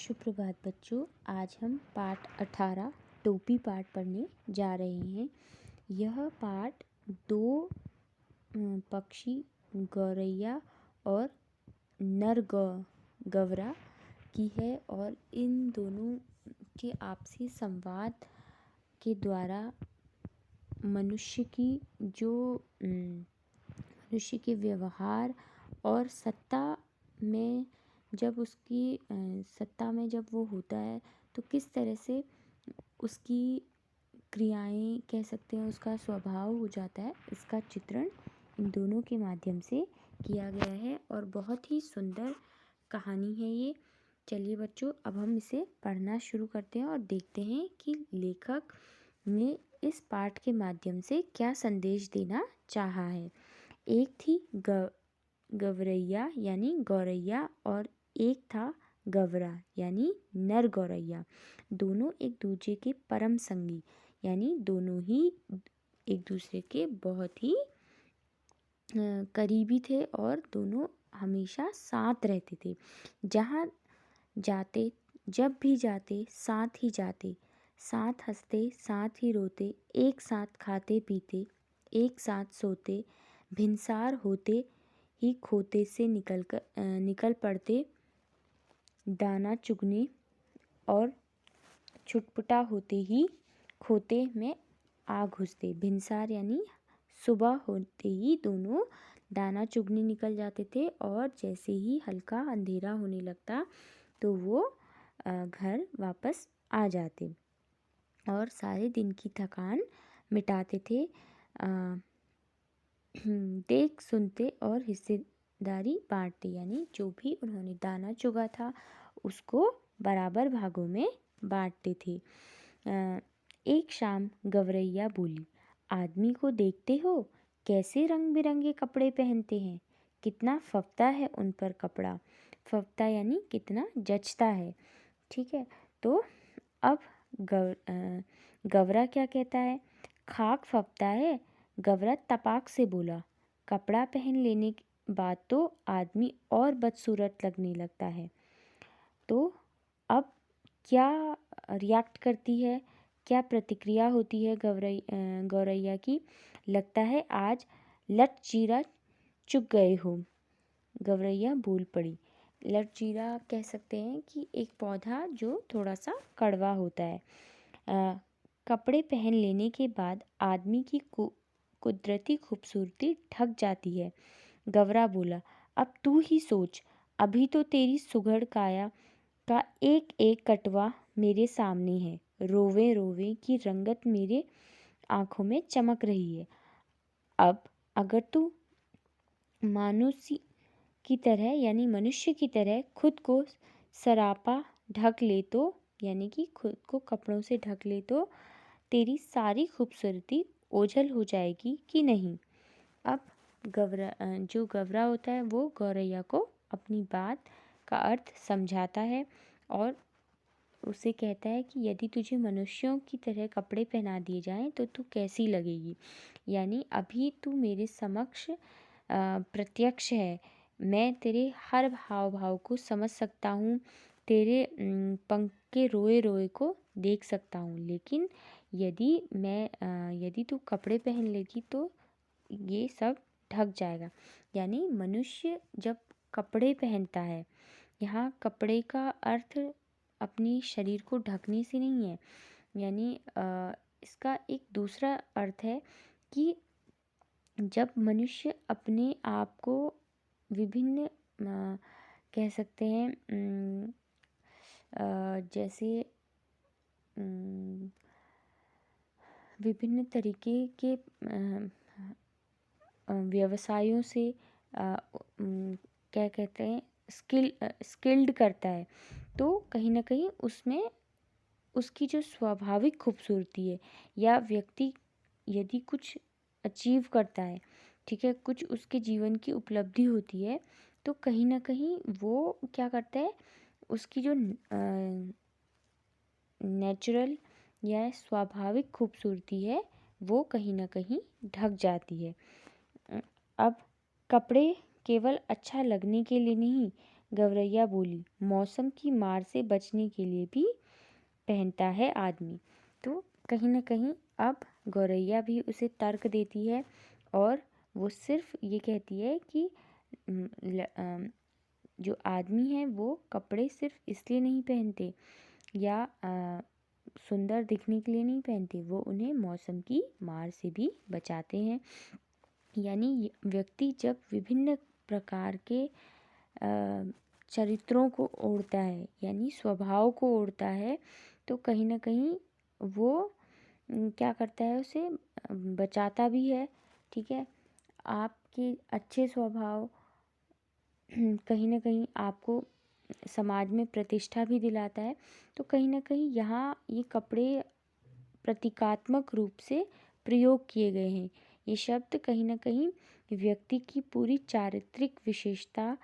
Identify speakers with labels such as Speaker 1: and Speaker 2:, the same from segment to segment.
Speaker 1: सुप्रभात बच्चों। आज हम पाठ 18 टोपी पाठ पढ़ने जा रहे हैं। यह पाठ दो पक्षी गौरैया और नर गवरा की है और इन दोनों के आपसी संवाद के द्वारा मनुष्य के व्यवहार और सत्ता में जब वो होता है तो किस तरह से उसकी क्रियाएं कह सकते हैं, उसका स्वभाव हो जाता है, इसका चित्रण इन दोनों के माध्यम से किया गया है और बहुत ही सुंदर कहानी है ये। चलिए बच्चों, अब हम इसे पढ़ना शुरू करते हैं और देखते हैं कि लेखक ने इस पाठ के माध्यम से क्या संदेश देना चाहा है। एक थी गवरैया यानी गौरैया और एक था गवरा यानी नर गौरैया। दोनों एक दूसरे के परम संगी यानी दोनों ही एक दूसरे के बहुत ही करीबी थे और दोनों हमेशा साथ रहते थे। जब भी जाते साथ ही जाते, साथ हंसते साथ ही रोते, एक साथ खाते पीते, एक साथ सोते, भिनसार होते ही खोते से निकल पड़ते, दाना चुगने और छुटपुटा होते ही खोते में आ घुसते। भिनसार यानी सुबह होते ही दोनों दाना चुगने निकल जाते थे और जैसे ही हल्का अंधेरा होने लगता तो वो घर वापस आ जाते और सारे दिन की थकान मिटाते थे। देख सुनते और हिस्सेदारी बांटते यानी जो भी उन्होंने दाना चुगा था उसको बराबर भागों में बांटते थे। एक शाम गवरैया बोली, आदमी को देखते हो कैसे रंग बिरंगे कपड़े पहनते हैं, कितना फबता है उन पर कपड़ा। फबता यानी कितना जचता है। ठीक है, तो अब गवरा क्या कहता है, खाक फबता है। गवरा तपाक से बोला, कपड़ा पहन लेने के बाद तो आदमी और बदसूरत लगने लगता है। तो अब क्या रिएक्ट करती है, क्या प्रतिक्रिया होती है गौरैया की, लगता है आज लट जीरा चुग गए हो। गौरैया बोल पड़ी। लट जीरा कह सकते हैं कि एक पौधा जो थोड़ा सा कड़वा होता है। कपड़े पहन लेने के बाद आदमी की कुदरती खूबसूरती ढक जाती है। गवरा बोला, अब तू ही सोच, अभी तो तेरी सुघड़ काया का एक एक कटवा मेरे सामने है, रोवे रोवे की रंगत मेरे आंखों में चमक रही है। अब अगर तू मानुसी की तरह यानी मनुष्य की तरह खुद को सरापा ढक ले तो यानी कि खुद को कपड़ों से ढक ले तो तेरी सारी खूबसूरती ओझल हो जाएगी कि नहीं। अब जो गवरा होता है वो गौरैया को अपनी बात का अर्थ समझाता है और उसे कहता है कि यदि तुझे मनुष्यों की तरह कपड़े पहना दिए जाएं तो तू कैसी लगेगी। यानी अभी तू मेरे समक्ष प्रत्यक्ष है, मैं तेरे हर हाव भाव को समझ सकता हूँ, तेरे पंख के रोए रोए को देख सकता हूँ, लेकिन यदि तू कपड़े पहन लेगी तो ये सब ढक जाएगा। यानी मनुष्य जब कपड़े पहनता है, यहाँ कपड़े का अर्थ अपनी शरीर को ढकने से नहीं है, यानी इसका एक दूसरा अर्थ है कि जब मनुष्य अपने आप को विभिन्न कह सकते हैं जैसे विभिन्न तरीके के व्यवसायों से क्या कहते हैं स्किल्ड करता है, तो कहीं ना कहीं उसमें उसकी जो स्वाभाविक खूबसूरती है या व्यक्ति यदि कुछ अचीव करता है, ठीक है, कुछ उसके जीवन की उपलब्धि होती है, तो कहीं ना कहीं वो क्या करता है, उसकी जो नेचुरल या स्वाभाविक खूबसूरती है वो कहीं ना कहीं ढक जाती है। अब कपड़े केवल अच्छा लगने के लिए नहीं गौरैया बोली, मौसम की मार से बचने के लिए भी पहनता है आदमी। तो कहीं ना कहीं अब गौरैया भी उसे तर्क देती है और वो सिर्फ ये कहती है कि जो आदमी हैं वो कपड़े सिर्फ इसलिए नहीं पहनते या सुंदर दिखने के लिए नहीं पहनते, वो उन्हें मौसम की मार से भी बचाते हैं। यानी व्यक्ति जब विभिन्न प्रकार के चरित्रों को ओढ़ता है, यानी स्वभाव को ओढ़ता है, तो कहीं ना कहीं वो क्या करता है, उसे बचाता भी है। ठीक है, आपके अच्छे स्वभाव कहीं ना कहीं आपको समाज में प्रतिष्ठा भी दिलाता है। तो कहीं ना कहीं यहाँ ये कपड़े प्रतीकात्मक रूप से प्रयोग किए गए हैं। ये शब्द कहीं ना कहीं व्यक्ति की पूरी चारित्रिक विशेषता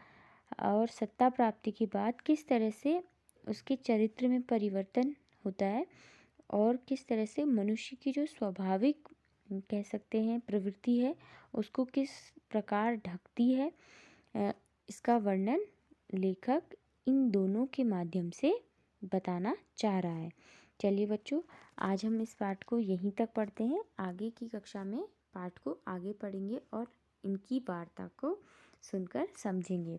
Speaker 1: और सत्ता प्राप्ति के बाद किस तरह से उसके चरित्र में परिवर्तन होता है और किस तरह से मनुष्य की जो स्वाभाविक कह सकते हैं प्रवृत्ति है उसको किस प्रकार ढकती है, इसका वर्णन लेखक इन दोनों के माध्यम से बताना चाह रहा है। चलिए बच्चों, आज हम इस पाठ को यहीं तक पढ़ते हैं। आगे की कक्षा में पाठ को आगे पढ़ेंगे और इनकी वार्ता को सुनकर समझेंगे।